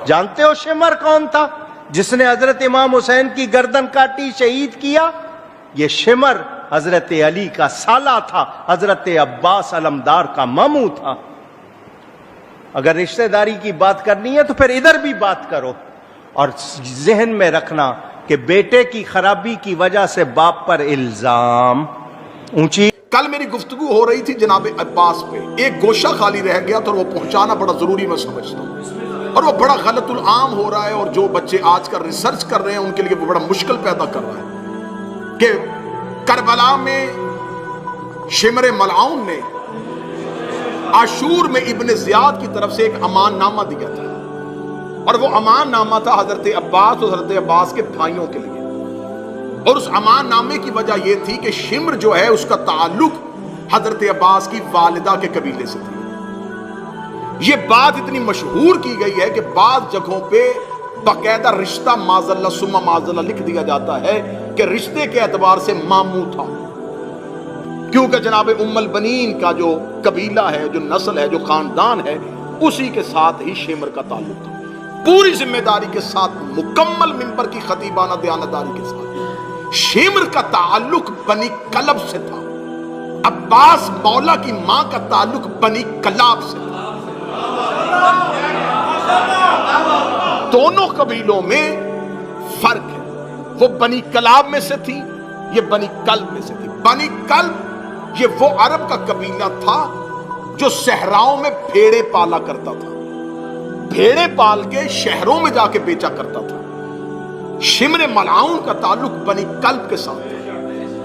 جانتے ہو شمر کون تھا جس نے حضرت امام حسین کی گردن کاٹی، شہید کیا؟ یہ شمر حضرت علی کا سالہ تھا، حضرت عباس علمدار کا ماموں تھا۔ اگر رشتہ داری کی بات کرنی ہے تو پھر ادھر بھی بات کرو، اور ذہن میں رکھنا کہ بیٹے کی خرابی کی وجہ سے باپ پر الزام اونچی۔ کل میری گفتگو ہو رہی تھی جناب عباس پہ، ایک گوشہ خالی رہ گیا تو وہ پہنچانا بڑا ضروری میں سمجھتا ہوں، اور وہ بڑا غلط العام ہو رہا ہے، اور جو بچے آج کل ریسرچ کر رہے ہیں ان کے لیے وہ بڑا مشکل پیدا کر رہا ہے کہ کربلا میں شمر ملعون نے عاشور میں ابن زیاد کی طرف سے ایک امان نامہ دیا تھا، اور وہ امان نامہ تھا حضرت عباس اور حضرت عباس کے بھائیوں کے لیے، اور اس امان نامے کی وجہ یہ تھی کہ شمر جو ہے اس کا تعلق حضرت عباس کی والدہ کے قبیلے سے تھی۔ یہ بات اتنی مشہور کی گئی ہے کہ بعض جگہوں پہ باقاعدہ رشتہ معذاللہ ثم معذاللہ لکھ دیا جاتا ہے کہ رشتے کے اعتبار سے ماموں تھا، کیونکہ جناب ام البنین کا جو قبیلہ ہے، جو نسل ہے، جو خاندان ہے، اسی کے ساتھ ہی شمر کا تعلق تھا۔ پوری ذمہ داری کے ساتھ، مکمل منبر کی خطیبانہ دیانتداری کے ساتھ، شمر کا تعلق بنی کلب سے تھا، عباس مولا کی ماں کا تعلق بنی کلاب سے تھا۔ دونوں قبیلوں میں فرق ہے، وہ بنی کلاب میں سے تھی، یہ بنی کلب میں سے تھی۔ بنی کلب یہ وہ عرب کا قبیلہ تھا جو صحراؤں میں بھیڑے پالا کرتا تھا، بھیڑے پال کے شہروں میں جا کے بیچا کرتا تھا۔ شمر ملعون کا تعلق بنی کلب کے ساتھ ہے۔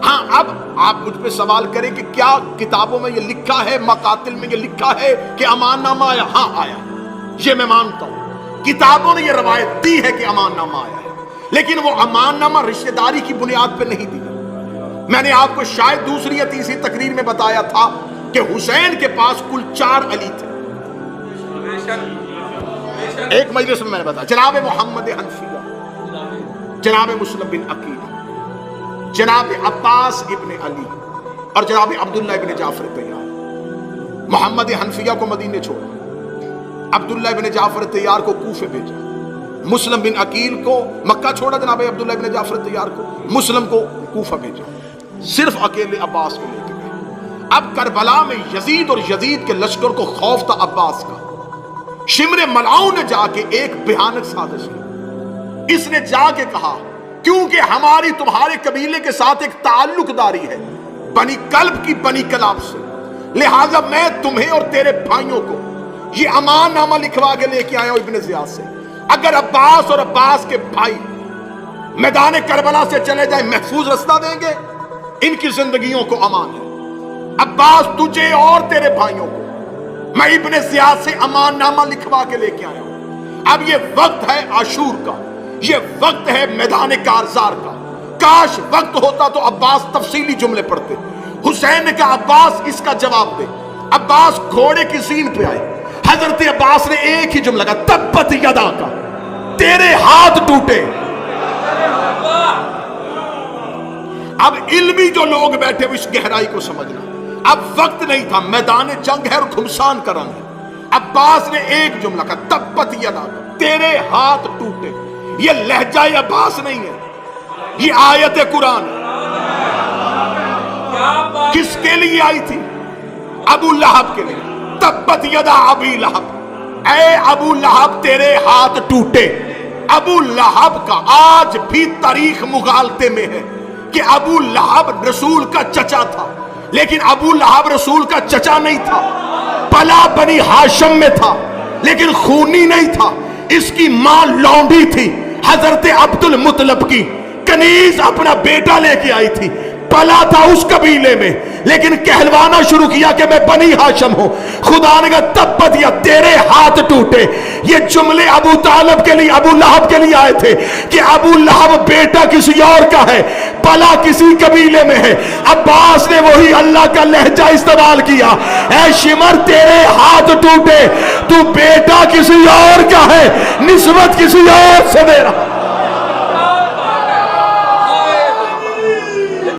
ہاں، اب آپ مجھ پہ سوال کریں کہ کیا کتابوں میں یہ لکھا ہے، مقاتل میں یہ لکھا ہے کہ امان نامہ آیا؟ ہاں آیا، یہ میں مانتا ہوں، کتابوں نے یہ روایت دی ہے کہ امان نامہ آیا ہے، لیکن وہ امان نامہ رشتہ داری کی بنیاد پہ نہیں دیا۔ میں نے آپ کو شاید دوسری یا تیسری تقریر میں بتایا تھا کہ حسین کے پاس کل 4 علی تھے۔ ایک مجلس میں نے بتایا، جناب محمد حنفیہ، جناب مسلم بن عقیل، جناب عباس ابن علی، اور جناب عبداللہ ابن جعفر طیار۔ محمد حنفیہ کو مدینے چھوڑا، عبداللہ ابن جعفر طیار کو کوفے بھیجا، مسلم بن عقیل کو مکہ چھوڑا، جناب عبداللہ ابن جعفر طیار کو، مسلم کو کوفہ بھیجا، صرف اکیلے عباس کو لے کے گئے۔ اب کربلا میں یزید اور یزید کے لشکر کو خوف تھا عباس کا۔ شمر ملعون نے جا کے ایک بھیانک سازش کی، اس نے جا کے کہا کیونکہ ہماری تمہارے قبیلے کے ساتھ ایک تعلق داری ہے بنی کلب کی بنی کلاب سے، لہذا میں تمہیں اور تیرے بھائیوں کو یہ امان نامہ لکھوا کے لے کے آیا ہوں ابن زیاد سے، اگر عباس اور عباس کے بھائی میدان کربلا سے چلے جائیں محفوظ رستہ دیں گے، ان کی زندگیوں کو امان ہے۔ عباس تجھے اور تیرے بھائیوں کو میں ابن زیاد سے امان نامہ لکھوا کے لے کے آیا ہوں۔ اب یہ وقت ہے عاشور کا، یہ وقت ہے میدان کارزار کا۔ کاش وقت ہوتا تو عباس تفصیلی جملے پڑھتے۔ حسین نے کہا عباس اس کا جواب دے۔ عباس گھوڑے کی زین پہ آئے، حضرت عباس نے ایک ہی جملہ کہا تبت یدا کا، تیرے ہاتھ ٹوٹے۔ اب علمی جو لوگ بیٹھے وہ اس گہرائی کو سمجھنا، اب وقت نہیں تھا، میدان جنگ ہے اور گھمسان کا رنگ ہے۔ عباس نے ایک جملہ کہا تبت یدا کا، تیرے ہاتھ ٹوٹے۔ یہ لہجہ عباس نہیں ہے، یہ آیت قرآن ہے۔ کس کے لیے آئی تھی؟ ابو لہب کے لیے۔ تبت یدا ابی لہب، اے ابو لہب تیرے ہاتھ ٹوٹے۔ ابو لہب کا آج بھی تاریخ مغالطے میں ہے کہ ابو لہب رسول کا چچا تھا، لیکن ابو لہب رسول کا چچا نہیں تھا، پلا بنی ہاشم میں تھا لیکن خونی نہیں تھا۔ اس کی ماں لونڈی تھی، حضرت عبد المطلب کی، کنیز اپنا بیٹا لے کے آئی تھی، پلا تھا اس قبیلے میں لیکن کہلوانا شروع کیا کہ میں بنی ہاشم ہوں۔ خدا نے کہا تبت یا تیرے ہاتھ ٹوٹے۔ یہ جملے ابو طالب کے لیے، ابو لہب کے لیے آئے تھے کہ ابو لہب بیٹا کسی اور کا ہے، پلا کسی قبیلے میں ہے۔ عباس نے وہی اللہ کا لہجہ استعمال کیا، اے شمر تیرے ہاتھ ٹوٹے، تو بیٹا کسی اور کا ہے، نسبت کسی اور سے دے رہا۔